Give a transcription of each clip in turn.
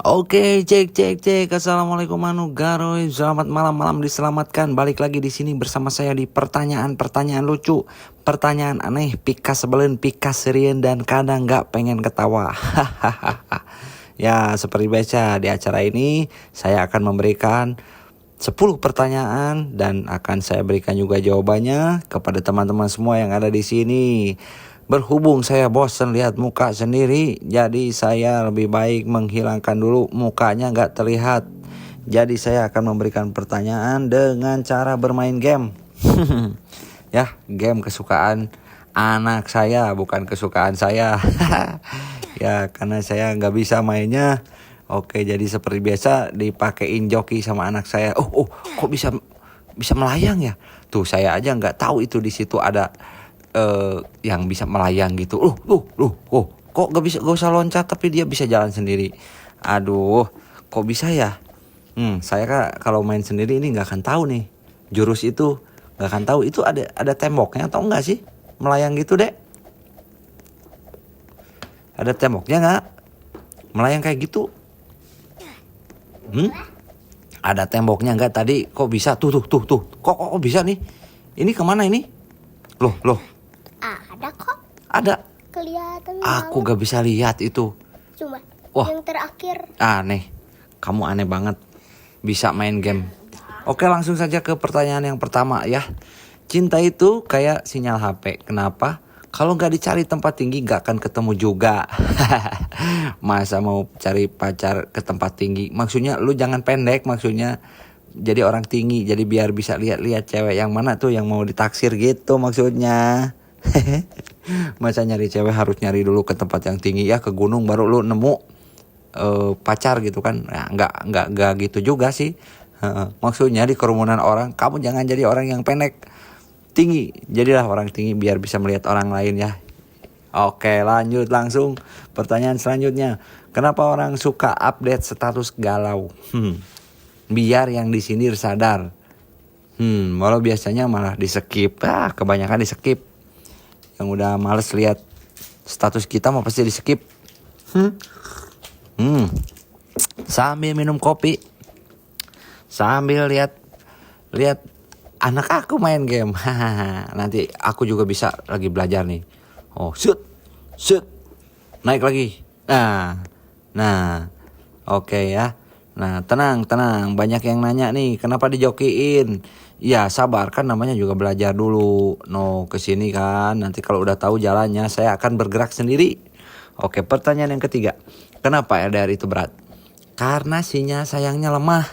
Oke, cek cek cek. Assalamualaikum Manu Garoy. Selamat malam diselamatkan. Balik lagi di sini bersama saya di pertanyaan lucu, pertanyaan aneh, pikas sebelin, pikas serien dan kadang nggak pengen ketawa. Hahaha. Ya, seperti biasa di acara ini saya akan memberikan 10 pertanyaan dan akan saya berikan juga jawabannya kepada teman-teman semua yang ada di sini. Berhubung saya bosan lihat muka sendiri, jadi saya lebih baik menghilangkan dulu mukanya nggak terlihat. Jadi saya akan memberikan pertanyaan dengan cara bermain game. Ya, game kesukaan anak saya, bukan kesukaan saya. Ya, karena saya nggak bisa mainnya. Oke, jadi seperti biasa dipakein joki sama anak saya. Kok bisa melayang ya? Tuh saya aja nggak tahu itu di situ ada yang bisa melayang gitu. Kok gak usah loncat tapi dia bisa jalan sendiri. Aduh, kok bisa ya? Saya kalau main sendiri ini nggak akan tahu nih jurus itu, nggak akan tahu itu ada temboknya atau enggak sih melayang gitu dek? Ada temboknya nggak? Melayang kayak gitu? Ada temboknya nggak tadi? Kok bisa? Tuh. Kok bisa nih? Ini kemana ini? Loh. Ada kok. Ada. Kelihatan Aku banget. gak bisa lihat itu. Cuma Wah. yang terakhir. Aneh. Kamu aneh banget. Bisa main game. Oke, langsung saja ke pertanyaan yang pertama ya. Cinta itu kayak sinyal HP. Kenapa? Kalau gak dicari tempat tinggi gak akan ketemu juga. Masa mau cari pacar ke tempat tinggi? Maksudnya lu jangan pendek, maksudnya jadi orang tinggi. Jadi biar bisa lihat-lihat cewek yang mana tuh yang mau ditaksir gitu maksudnya. Masa nyari cewek harus nyari dulu ke tempat yang tinggi ya, ke gunung baru lu nemu pacar gitu kan. Nah, enggak gitu juga sih. Maksudnya di kerumunan orang kamu jangan jadi orang yang pendek, tinggi. Jadilah orang tinggi biar bisa melihat orang lain ya. Oke, lanjut langsung pertanyaan selanjutnya. Kenapa orang suka update status galau? Biar yang disindir sadar. Walau biasanya malah di skip. Kebanyakan di skip. Yang udah males lihat status kita mau pasti di skip. Sambil minum kopi, sambil lihat anak aku main game. Nanti aku juga bisa lagi belajar nih. Shoot, naik lagi. Nah, oke ya. Nah, tenang. Banyak yang nanya nih, kenapa dijokiin? Ya sabar, kan namanya juga belajar dulu. Kesini kan, nanti kalau udah tahu jalannya, saya akan bergerak sendiri. Oke, pertanyaan yang ketiga. Kenapa LDR itu berat? Karena sinyal sayangnya lemah.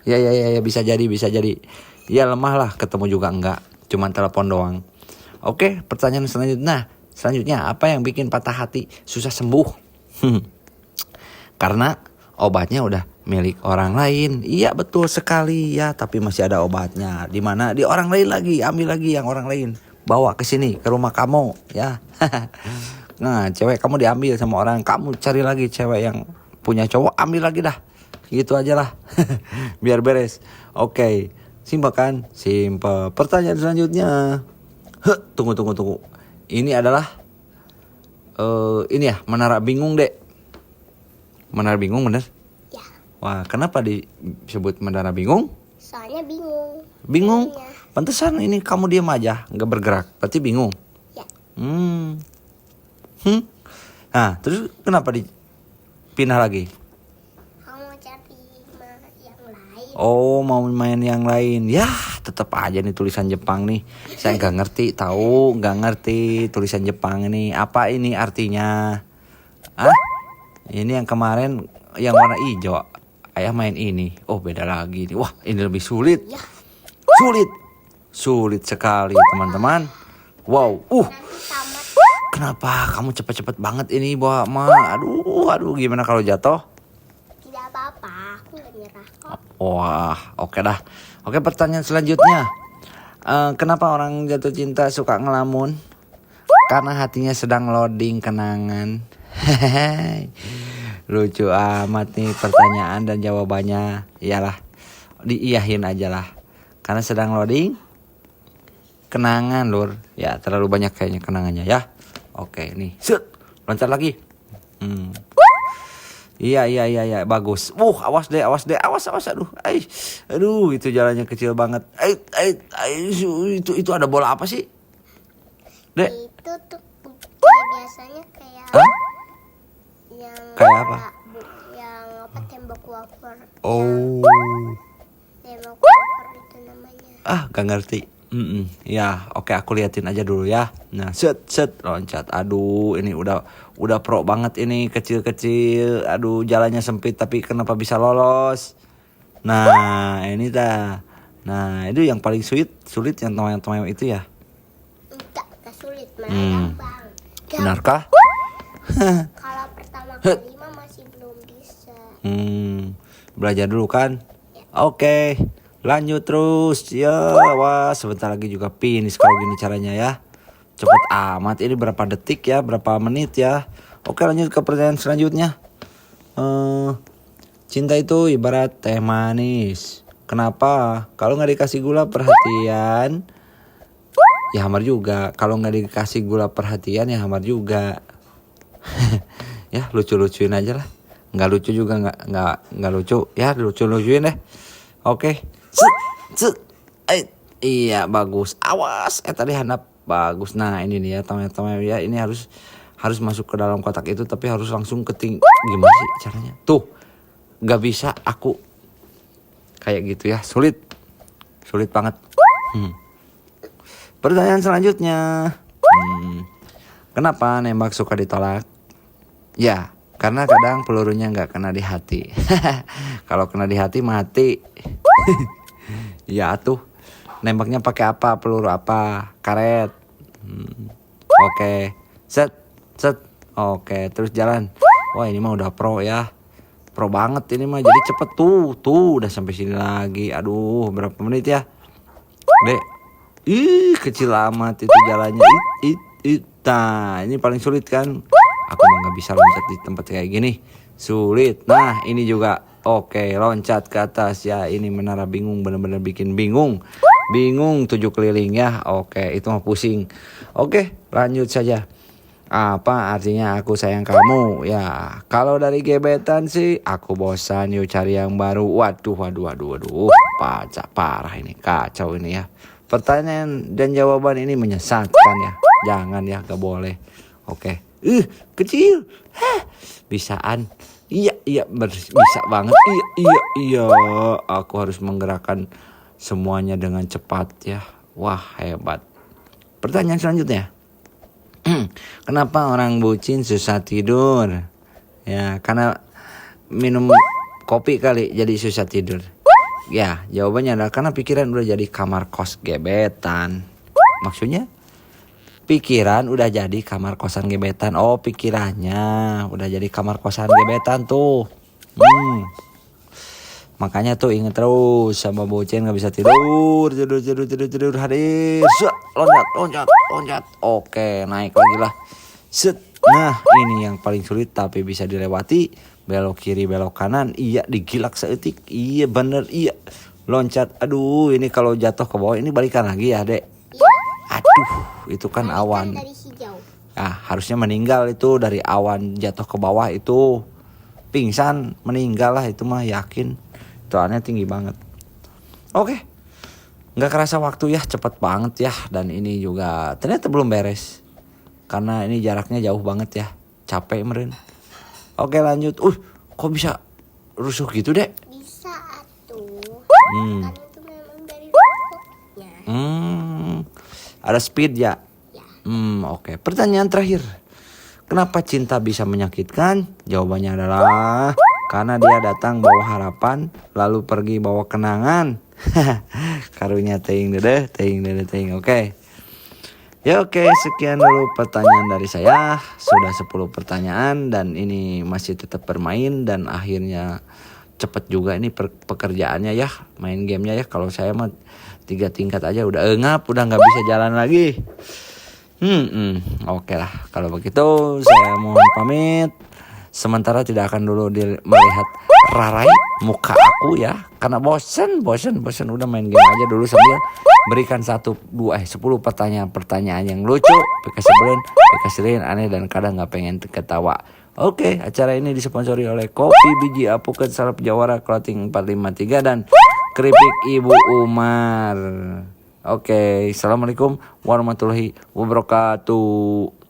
Ya, bisa jadi. Ya lemah lah, ketemu juga enggak. Cuman telepon doang. Oke, pertanyaan selanjutnya, apa yang bikin patah hati susah sembuh? Karena obatnya udah milik orang lain. Iya betul sekali ya, tapi masih ada obatnya. Di mana? Di orang lain lagi. Ambil lagi yang orang lain. Bawa ke sini, ke rumah kamu ya. Nah, cewek kamu diambil sama orang. Kamu cari lagi cewek yang punya cowok, ambil lagi dah. Gitu aja lah. Biar beres. Oke, simpel kan? Simpel. Pertanyaan selanjutnya. Tunggu. Ini adalah ini ya, menara bingung, Dek. Menara bingung bener? Ya. Wah, kenapa disebut menara bingung? Soalnya bingung. Bingung? Soalnya. Pantesan ini kamu diam aja, nggak bergerak. Berarti bingung. Ya. Nah, terus kenapa dipindah lagi? Kamu cari yang lain. Oh, mau main yang lain. Ya, tetap aja nih tulisan Jepang nih. Saya nggak ngerti tulisan Jepang ini. Apa ini artinya? Ini yang kemarin yang warna hijau. Ayah main ini. Oh, beda lagi nih. Wah, ini lebih sulit. Ya. Sulit sekali, teman-teman. Wow. Tamat. Kenapa kamu cepet-cepet banget ini, Mbak Ma? Aduh, gimana kalau jatuh? Tidak apa-apa, aku gak nyerah kok. Wah, oke dah. Oke, pertanyaan selanjutnya. Kenapa orang jatuh cinta suka ngelamun? Karena hatinya sedang loading kenangan. Lucu amat nih pertanyaan dan jawabannya. Iyalah, diiyahin aja lah. Karena sedang loading kenangan, lur. Ya, terlalu banyak kayaknya kenangannya ya. Oke, nih. Loncat lagi. Iya, bagus. Awas deh, awas. Aduh, aduh, itu jalannya kecil banget. Itu ada bola apa sih, Dek? Itu tuh kayak biasanya kayak Hah? yang Kayak apa? Yang apa tembok wafer. Oh, Tembok wafer itu namanya. gak ngerti. Ya, oke, aku liatin aja dulu ya. Nah, set, loncat. Aduh, ini udah pro banget ini, kecil-kecil. Aduh, jalannya sempit tapi kenapa bisa lolos? Nah, ini dah. Nah, itu yang paling sulit yang tomayang itu ya. Enggak sulit, malah gampang. Benarkah? Kalau pertama kali mah masih belum bisa. Belajar dulu kan? Ya. Oke, lanjut terus. Ya, wah, sebentar lagi juga finish kalau gini caranya ya. Cepet amat, ini berapa detik ya, berapa menit ya. Oke, lanjut ke pertanyaan selanjutnya. Cinta itu ibarat teh manis. Kenapa? Kalau nggak dikasih gula perhatian, ya hambar juga. Kalau nggak dikasih gula perhatian, ya hambar juga. Ya, lucu-lucuin aja lah. Nggak lucu juga, nggak lucu. Ya, lucu-lucuin deh. Oke. Iya, bagus. Awas, tadi handap bagus. Nah, ini nih ya, teman-teman ya, ini harus masuk ke dalam kotak itu, tapi harus langsung gimana sih caranya? Tuh, nggak bisa aku kayak gitu ya, sulit banget. Pertanyaan selanjutnya, kenapa nembak suka ditolak? Ya, karena kadang pelurunya nggak kena di hati. Kalau kena di hati mati. Ya tuh, nembaknya pakai apa? Peluru apa? Karet. Oke. Set. Oke, terus jalan. Wah, ini mah udah pro ya. Pro banget ini mah, jadi cepet tuh udah sampai sini lagi. Aduh, berapa menit ya, Dek? Kecil amat itu jalannya. Nah, ini paling sulit kan? Aku mah nggak bisa loncat di tempat kayak gini, sulit. Nah, ini juga oke, loncat ke atas ya. Ini menara bingung, bener-bener bikin bingung 7 keliling ya. Oke, itu mah pusing. Oke, lanjut saja. Apa artinya aku sayang kamu? Ya, kalau dari gebetan sih aku bosan, yuk cari yang baru. Waduh. Parah ini, kacau ini ya. Pertanyaan dan jawaban ini menyesatkan ya. Jangan ya, gak boleh. Oke. Kecil. Bisaan. Iya, bisa banget. Iya. Aku harus menggerakkan semuanya dengan cepat ya. Wah, hebat. Pertanyaan selanjutnya. Kenapa orang bucin susah tidur? Ya, karena minum kopi kali jadi susah tidur. Ya, jawabannya adalah karena pikiran udah jadi kamar kos gebetan. Maksudnya? Pikiran udah jadi kamar kosan gebetan. Oh, pikirannya udah jadi kamar kosan gebetan tuh. Makanya tuh inget terus sama bocil nggak bisa tidur hadir. Loncat. Oke, naik lagi lah. Set. Nah, ini yang paling sulit tapi bisa dilewati. Belok kiri, belok kanan. Iya, digilak seetik. Iya, bener. Iya. Loncat. Aduh, ini kalau jatuh ke bawah ini balikan lagi ya, Dek. Aduh, itu kan awan. Dari hijau. Harusnya meninggal itu dari awan jatuh ke bawah itu. Pingsan, meninggal lah itu mah yakin. Soalnya tinggi banget. Oke. Nggak kerasa waktu ya, cepet banget ya. Dan ini juga ternyata belum beres. Karena ini jaraknya jauh banget ya. Capek meren. Oke, lanjut. Kok bisa rusuh gitu, Dek? Bisa tuh. Kan itu memang dari rokoknya. Ada speed ya? Ya. Oke. Pertanyaan terakhir. Kenapa cinta bisa menyakitkan? Jawabannya adalah karena dia datang bawa harapan, lalu pergi bawa kenangan. Karunya teing. Oke. Ya oke, sekian dulu pertanyaan dari saya. Sudah 10 pertanyaan dan ini masih tetap bermain dan akhirnya cepet juga ini pekerjaannya ya, main gamenya ya. Kalau saya mah 3 tingkat aja udah engap, udah nggak bisa jalan lagi. Oke lah, kalau begitu saya mohon pamit. Sementara tidak akan dulu melihat rarai muka aku ya, karena bosen udah main game aja dulu sambil berikan 10 pertanyaan yang lucu, pika sebelin, aneh dan kadang nggak pengen ketawa. Oke, acara ini disponsori oleh Kopi Biji Apuket Salep Jawara Clothing 453 dan Keripik Ibu Umar. Oke, assalamualaikum warahmatullahi wabarakatuh.